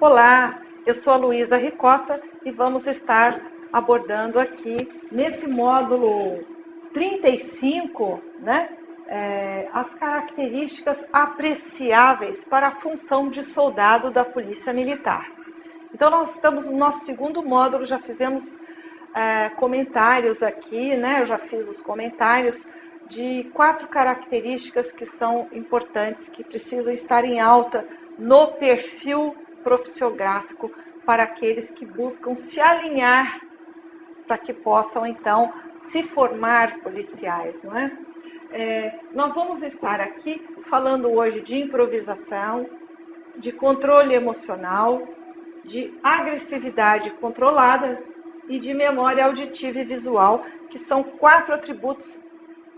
Olá, eu sou a Luísa Ricota e vamos estar abordando aqui nesse módulo 35, as características apreciáveis para a função de soldado da Polícia Militar. Então nós estamos no nosso segundo módulo, já fizemos comentários aqui, eu já fiz os comentários de 4 características que são importantes, que precisam estar em alta no perfil profissiográfico para aqueles que buscam se alinhar para que possam, então, se formar policiais, não é? Nós vamos estar aqui falando hoje de improvisação, de controle emocional, de agressividade controlada e de memória auditiva e visual, que são 4 atributos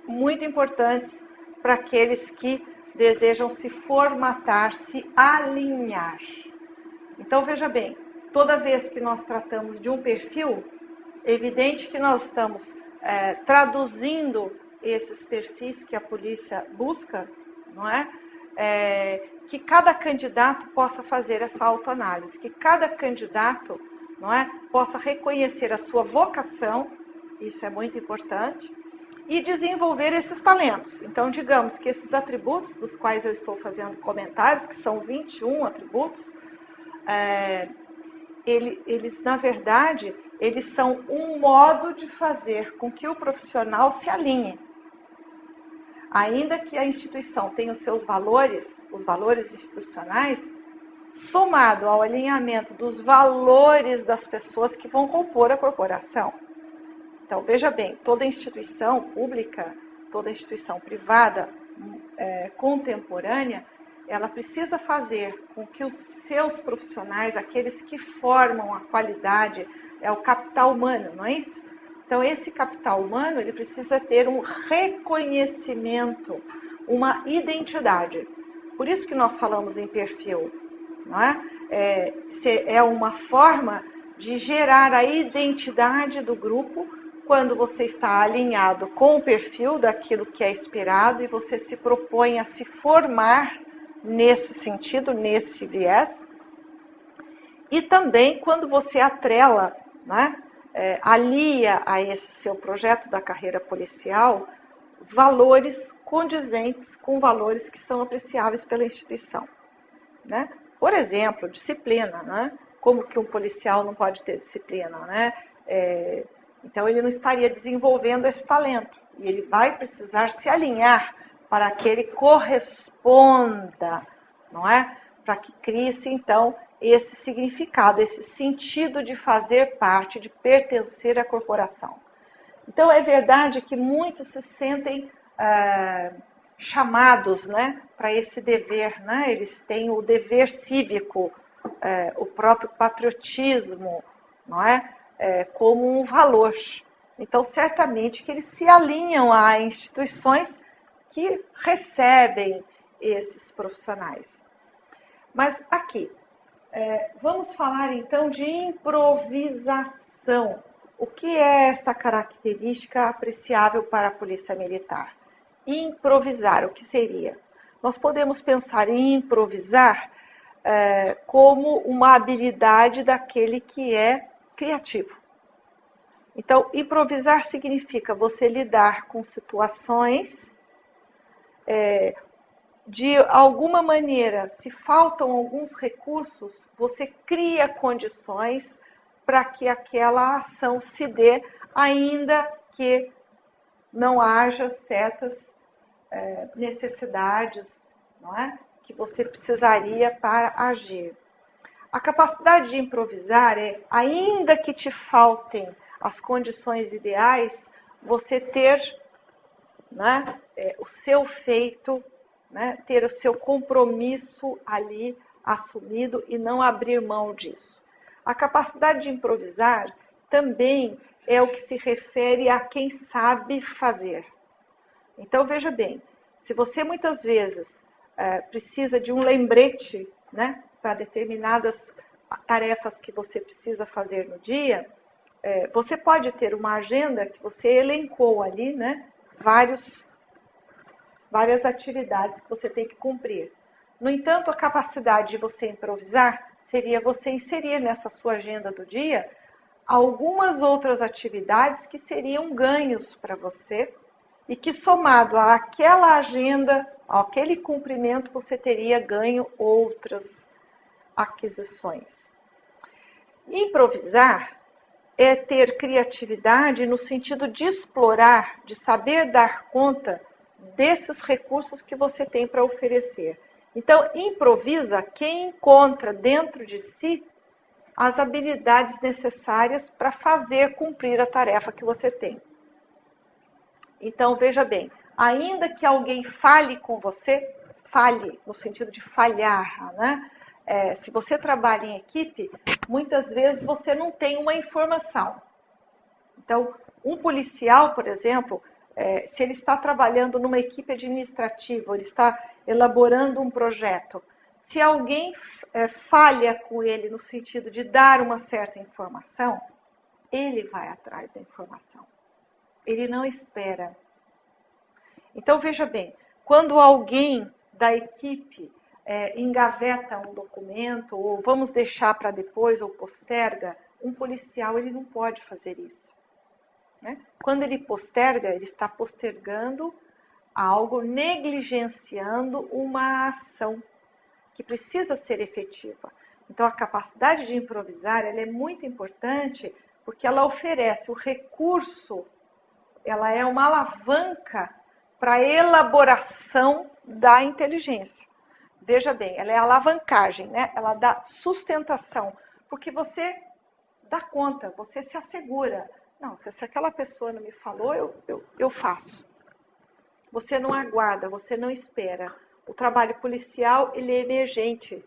muito importantes para aqueles que desejam se formatar, se alinhar. Então, veja bem, toda vez que nós tratamos de um perfil, é evidente que nós estamos traduzindo esses perfis que a polícia busca, não é? Que cada candidato possa fazer essa autoanálise, que cada candidato, não é, possa reconhecer a sua vocação, isso é muito importante, e desenvolver esses talentos. Então, digamos que esses atributos, dos quais eu estou fazendo comentários, que são 21 atributos, eles, na verdade, eles são um modo de fazer com que o profissional se alinhe. Ainda que a instituição tenha os seus valores, os valores institucionais, somado ao alinhamento dos valores das pessoas que vão compor a corporação. Então, veja bem, toda instituição pública, toda instituição privada contemporânea, ela precisa fazer com que os seus profissionais, aqueles que formam a qualidade, é o capital humano, não é isso? Então, esse capital humano, ele precisa ter um reconhecimento, uma identidade. Por isso que nós falamos em perfil, não é? É uma forma de gerar a identidade do grupo quando você está alinhado com o perfil daquilo que é esperado e você se propõe a se formar nesse sentido, nesse viés. E também quando você atrela, alia a esse seu projeto da carreira policial valores condizentes com valores que são apreciáveis pela instituição. Por exemplo, disciplina. Como que um policial não pode ter disciplina? Então, ele não estaria desenvolvendo esse talento. E ele vai precisar se alinhar para que ele corresponda, não é? Para que crie-se, então, esse significado, esse sentido de fazer parte, de pertencer à corporação. Então, é verdade que muitos se sentem chamados, para esse dever, Eles têm o dever cívico, o próprio patriotismo, não é? Como um valor. Então, certamente que eles se alinham a instituições que recebem esses profissionais. Mas aqui, vamos falar então de improvisação. O que é esta característica apreciável para a Polícia Militar? Improvisar, o que seria? Nós podemos pensar em improvisar como uma habilidade daquele que é criativo. Então, improvisar significa você lidar com situações de alguma maneira, se faltam alguns recursos, você cria condições para que aquela ação se dê, ainda que não haja certas necessidades, não é? Que você precisaria para agir. A capacidade de improvisar ainda que te faltem as condições ideais, você ter o seu feito, ter o seu compromisso ali assumido e não abrir mão disso. A capacidade de improvisar também é o que se refere a quem sabe fazer. Então, veja bem, se você muitas vezes precisa de um lembrete, para determinadas tarefas que você precisa fazer no dia, você pode ter uma agenda que você elencou ali, várias atividades que você tem que cumprir. No entanto, a capacidade de você improvisar seria você inserir nessa sua agenda do dia algumas outras atividades que seriam ganhos para você e que, somado àquela agenda, àquele cumprimento, você teria ganho outras aquisições. Improvisar é ter criatividade no sentido de explorar, de saber dar conta desses recursos que você tem para oferecer. Então, improvisa quem encontra dentro de si as habilidades necessárias para fazer cumprir a tarefa que você tem. Então, veja bem, ainda que alguém fale com você, fale no sentido de falhar, né? Se você trabalha em equipe, muitas vezes você não tem uma informação. Então, um policial, por exemplo, se ele está trabalhando numa equipe administrativa, ele está elaborando um projeto, se alguém falha com ele no sentido de dar uma certa informação, ele vai atrás da informação. Ele não espera. Então, veja bem, quando alguém da equipe engaveta um documento, ou vamos deixar para depois, ou posterga, um policial ele não pode fazer isso. Né? Quando ele posterga, ele está postergando algo, negligenciando uma ação que precisa ser efetiva. Então, a capacidade de improvisar ela é muito importante porque ela oferece o recurso, ela é uma alavanca para a elaboração da inteligência. Veja bem, ela é alavancagem, né? Ela dá sustentação, porque você dá conta, você se assegura. Não, se aquela pessoa não me falou, eu faço. Você não aguarda, você não espera. O trabalho policial, ele é emergente.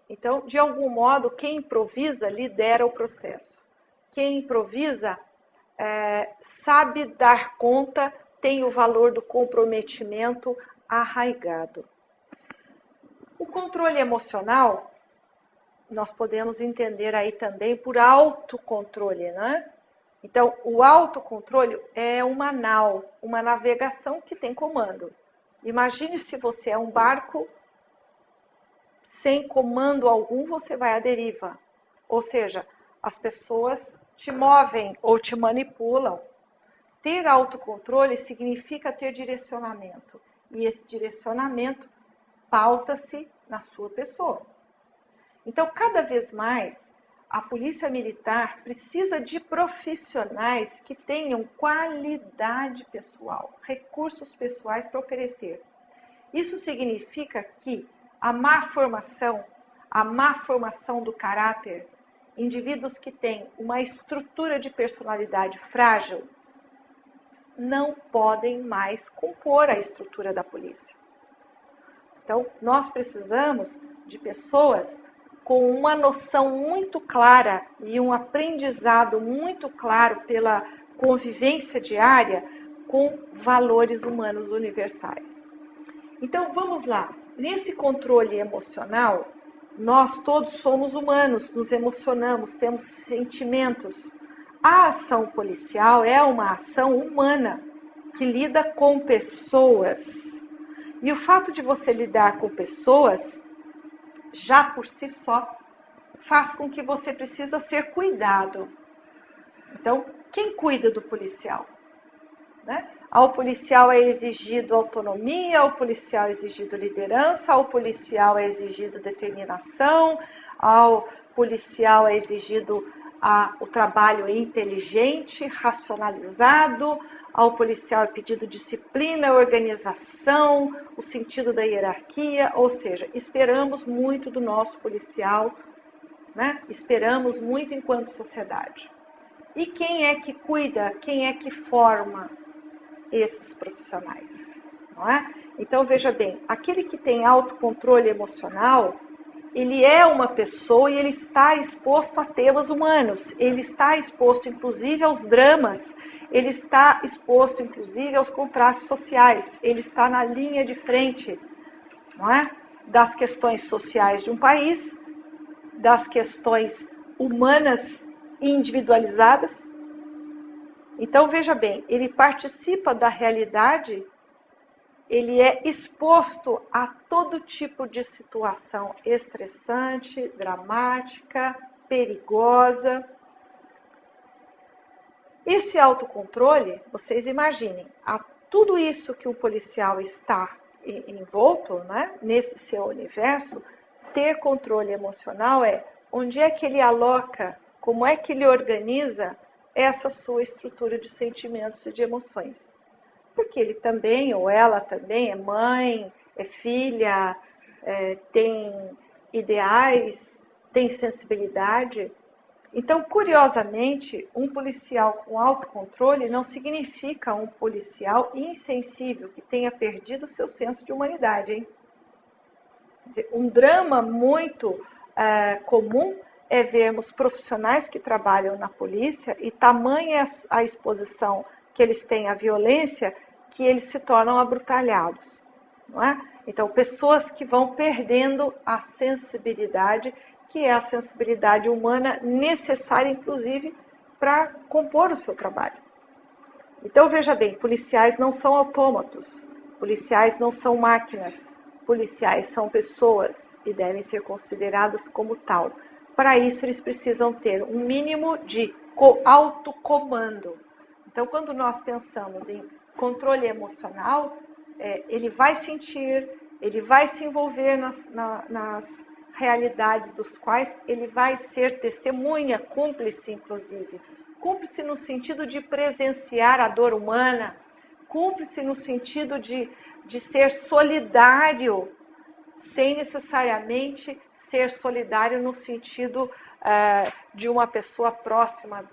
Então, de algum modo, quem improvisa lidera o processo. Quem improvisa sabe dar conta, tem o valor do comprometimento arraigado. O controle emocional, nós podemos entender aí também por autocontrole, né? Então, o autocontrole é uma nau, uma navegação que tem comando. Imagine se você é um barco, sem comando algum, você vai à deriva. Ou seja, as pessoas te movem ou te manipulam. Ter autocontrole significa ter direcionamento. E esse direcionamento pauta-se na sua pessoa. Então, cada vez mais, a Polícia Militar precisa de profissionais que tenham qualidade pessoal, recursos pessoais para oferecer. Isso significa que a má formação do caráter, indivíduos que têm uma estrutura de personalidade frágil, não podem mais compor a estrutura da polícia. Então, nós precisamos de pessoas com uma noção muito clara e um aprendizado muito claro pela convivência diária com valores humanos universais. Então, vamos lá. Nesse controle emocional, nós todos somos humanos, nos emocionamos, temos sentimentos. A ação policial é uma ação humana que lida com pessoas. E o fato de você lidar com pessoas, já por si só, faz com que você precisa ser cuidado. Então, quem cuida do policial? Né? Ao policial é exigido autonomia, ao policial é exigido liderança, ao policial é exigido determinação, ao policial é exigido o trabalho inteligente, racionalizado, ao policial é pedido disciplina, organização, o sentido da hierarquia, ou seja, esperamos muito do nosso policial, né? Esperamos muito enquanto sociedade. E quem é que cuida, quem é que forma esses profissionais? Não é? Então, veja bem, aquele que tem autocontrole emocional, ele é uma pessoa e ele está exposto a temas humanos, ele está exposto, inclusive, aos dramas, ele está exposto, inclusive, aos contrastes sociais, ele está na linha de frente, não é? Das questões sociais de um país, das questões humanas individualizadas, Então, veja bem, ele participa da realidade, ele é exposto a todo tipo de situação estressante, dramática, perigosa. Esse autocontrole, vocês imaginem, a tudo isso que o policial está envolto, né, nesse seu universo, ter controle emocional é onde é que ele aloca, como é que ele organiza essa sua estrutura de sentimentos e de emoções. Porque ele também, ou ela também, é mãe, é filha, tem ideais, tem sensibilidade. Então, curiosamente, um policial com autocontrole não significa um policial insensível, que tenha perdido o seu senso de humanidade, hein? Um drama muito comum é vermos profissionais que trabalham na polícia e tamanha a exposição que eles têm à violência que eles se tornam abrutalhados, não é? Então, pessoas que vão perdendo a sensibilidade, que é a sensibilidade humana necessária, inclusive, para compor o seu trabalho. Então, veja bem, policiais não são autômatos, policiais não são máquinas, policiais são pessoas e devem ser consideradas como tal. Para isso, eles precisam ter um mínimo de autocomando. Então, quando nós pensamos em controle emocional, ele vai sentir, ele vai se envolver nas realidades dos quais ele vai ser testemunha, cúmplice, inclusive. Cúmplice no sentido de presenciar a dor humana, cúmplice no sentido de ser solidário, sem necessariamente ser solidário no sentido de uma pessoa próxima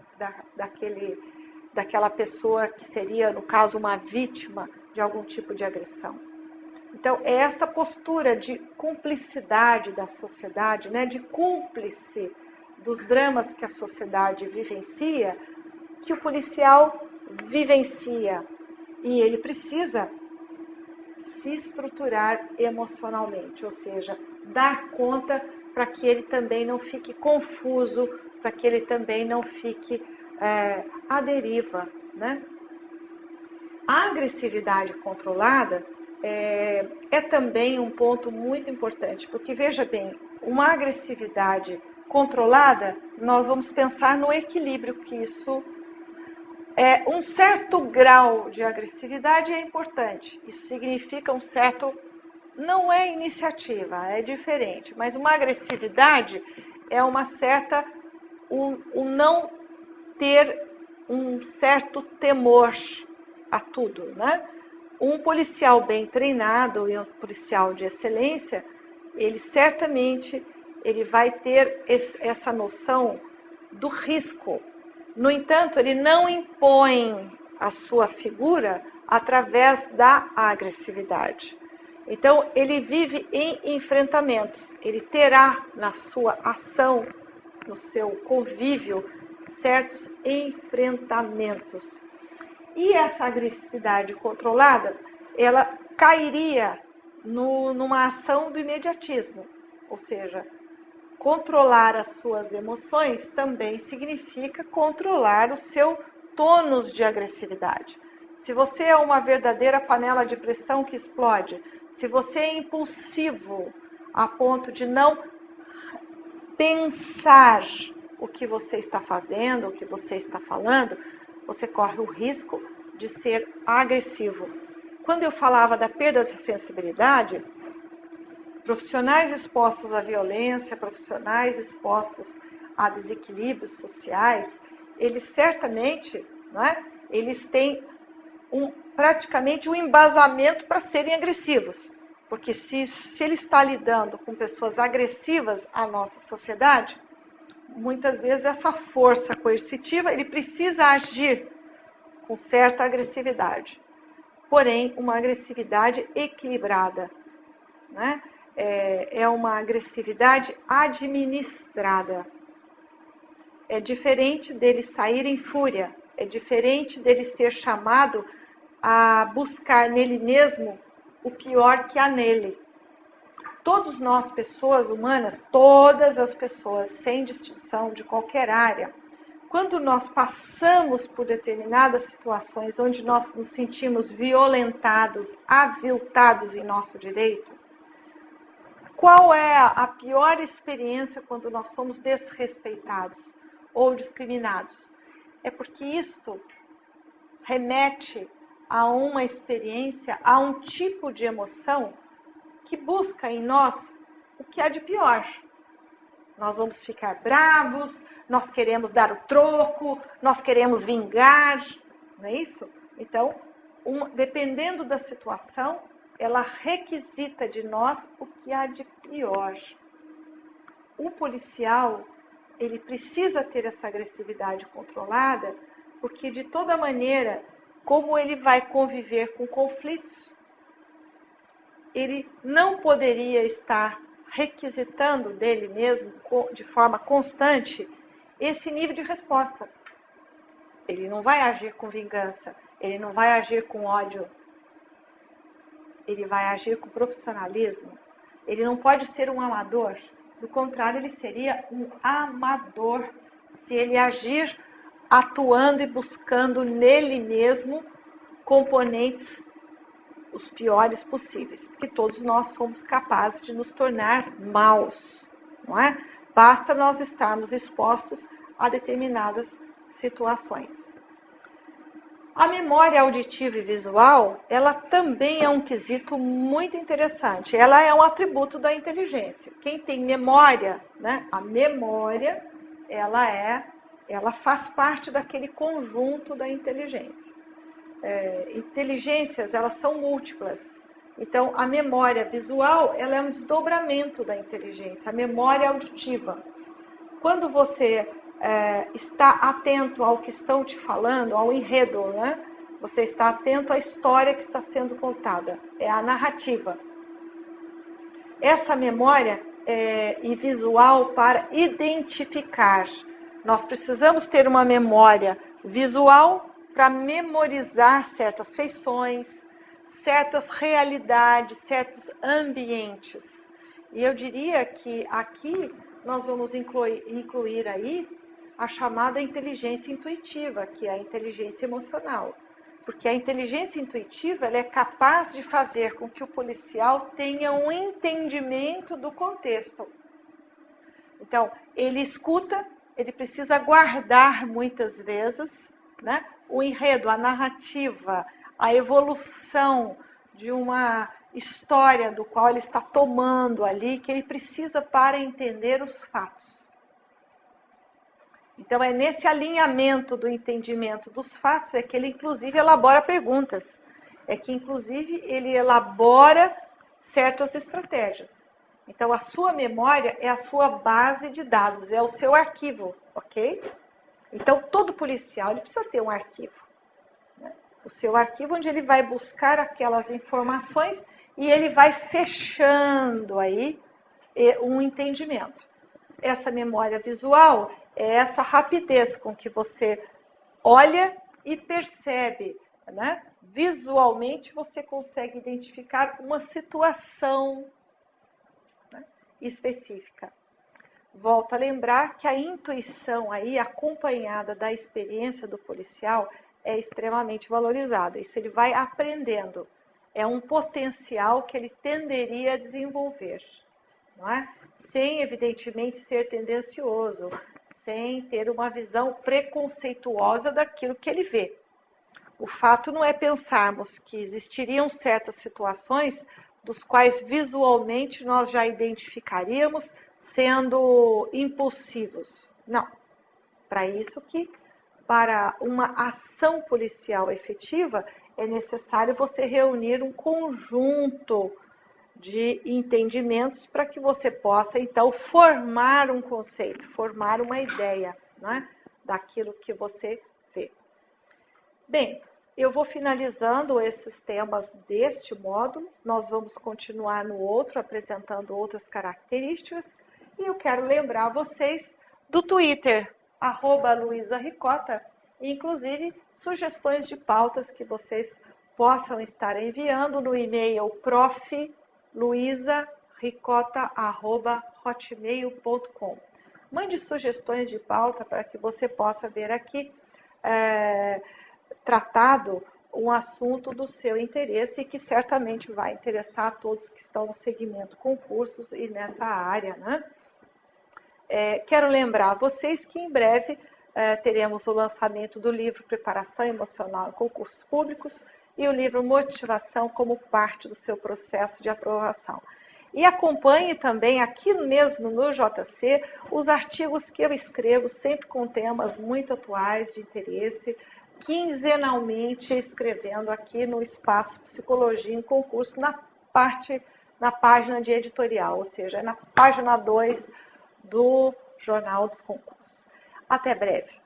daquela pessoa que seria, no caso, uma vítima de algum tipo de agressão. Então, é esta postura de cumplicidade da sociedade, né, de cúmplice dos dramas que a sociedade vivencia, que o policial vivencia. E ele precisa se estruturar emocionalmente, ou seja, dar conta para que ele também não fique confuso, para que ele também não fique à deriva, né? A agressividade controlada é também um ponto muito importante, porque veja bem, uma agressividade controlada, nós vamos pensar no equilíbrio que isso um certo grau de agressividade é importante. Isso significa um certo, não é iniciativa, é diferente, mas uma agressividade é uma certa, não ter um certo temor a tudo, né? Um policial bem treinado e um policial de excelência, ele certamente vai ter essa noção do risco. No entanto, ele não impõe a sua figura através da agressividade. Então, ele vive em enfrentamentos. Ele terá na sua ação, no seu convívio, certos enfrentamentos. E essa agressividade controlada, ela cairia numa ação do imediatismo, ou seja, controlar as suas emoções também significa controlar o seu tônus de agressividade. Se você é uma verdadeira panela de pressão que explode, se você é impulsivo a ponto de não pensar o que você está fazendo, o que você está falando, você corre o risco de ser agressivo. Quando eu falava da perda da sensibilidade, profissionais expostos à violência, profissionais expostos a desequilíbrios sociais, eles certamente, não é? Eles têm praticamente um embasamento para serem agressivos. Porque se ele está lidando com pessoas agressivas à nossa sociedade, muitas vezes essa força coercitiva, ele precisa agir com certa agressividade. Porém, uma agressividade equilibrada, né? É uma agressividade administrada. É diferente dele sair em fúria, é diferente dele ser chamado a buscar nele mesmo o pior que há nele. Todos nós, pessoas humanas, todas as pessoas, sem distinção de qualquer área, quando nós passamos por determinadas situações onde nós nos sentimos violentados, aviltados em nosso direito, qual é a pior experiência quando nós somos desrespeitados ou discriminados? É porque isto remete a uma experiência, a um tipo de emoção que busca em nós o que há de pior. Nós vamos ficar bravos, nós queremos dar o troco, nós queremos vingar, não é isso? Então, dependendo da situação, ela requisita de nós o que há de pior. O policial, ele precisa ter essa agressividade controlada, porque de toda maneira, como ele vai conviver com conflitos, ele não poderia estar requisitando dele mesmo, de forma constante, esse nível de resposta. Ele não vai agir com vingança, ele não vai agir com ódio, ele vai agir com profissionalismo. Ele não pode ser um amador, do contrário, ele seria um amador se ele agir atuando e buscando nele mesmo componentes os piores possíveis, porque todos nós somos capazes de nos tornar maus, não é? Basta nós estarmos expostos a determinadas situações. A memória auditiva e visual, ela também é um quesito muito interessante. Ela é um atributo da inteligência. Quem tem memória, né? A memória, ela faz parte daquele conjunto da inteligência. Inteligências, elas são múltiplas. Então, a memória visual, ela é um desdobramento da inteligência. A memória auditiva. Quando você está atento ao que estão te falando, ao enredo, né? Você está atento à história que está sendo contada. É a narrativa. Essa memória e visual para identificar. Nós precisamos ter uma memória visual para memorizar certas feições, certas realidades, certos ambientes. E eu diria que aqui nós vamos incluir aí a chamada inteligência intuitiva, que é a inteligência emocional. Porque a inteligência intuitiva, ela é capaz de fazer com que o policial tenha um entendimento do contexto. Então, ele escuta, ele precisa guardar muitas vezes, né, o enredo, a narrativa, a evolução de uma história do qual ele está tomando ali, que ele precisa para entender os fatos. Então, é nesse alinhamento do entendimento dos fatos é que ele, inclusive, elabora perguntas. É que, inclusive, ele elabora certas estratégias. Então, a sua memória é a sua base de dados, é o seu arquivo, ok? Então, todo policial ele precisa ter um arquivo. Né? O seu arquivo onde ele vai buscar aquelas informações e ele vai fechando aí um entendimento. Essa memória visual é essa rapidez com que você olha e percebe, né? Visualmente você consegue identificar uma situação, né, específica. Volto a lembrar que a intuição aí, acompanhada da experiência do policial, é extremamente valorizada. Isso ele vai aprendendo. É um potencial que ele tenderia a desenvolver, não é? Sem, evidentemente, ser tendencioso, sem ter uma visão preconceituosa daquilo que ele vê. O fato não é pensarmos que existiriam certas situações dos quais visualmente nós já identificaríamos sendo impulsivos. Não. Para isso que, para uma ação policial efetiva, é necessário você reunir um conjunto de entendimentos para que você possa, então, formar um conceito, formar uma ideia, né, daquilo que você vê. Bem, eu vou finalizando esses temas deste módulo, nós vamos continuar no outro, apresentando outras características, e eu quero lembrar vocês do Twitter, @LuizaRicota, inclusive sugestões de pautas que vocês possam estar enviando no e-mail profluizaricota@hotmail.com. Mande sugestões de pauta para que você possa ver aqui tratado um assunto do seu interesse e que certamente vai interessar a todos que estão no segmento concursos e nessa área, né? Quero lembrar a vocês que em breve teremos o lançamento do livro Preparação Emocional em Concursos Públicos e o livro Motivação como parte do seu processo de aprovação. E acompanhe também aqui mesmo no JC os artigos que eu escrevo, sempre com temas muito atuais de interesse, quinzenalmente escrevendo aqui no espaço Psicologia em Concurso, na página de editorial, ou seja, na página 2 do Jornal dos Concursos. Até breve.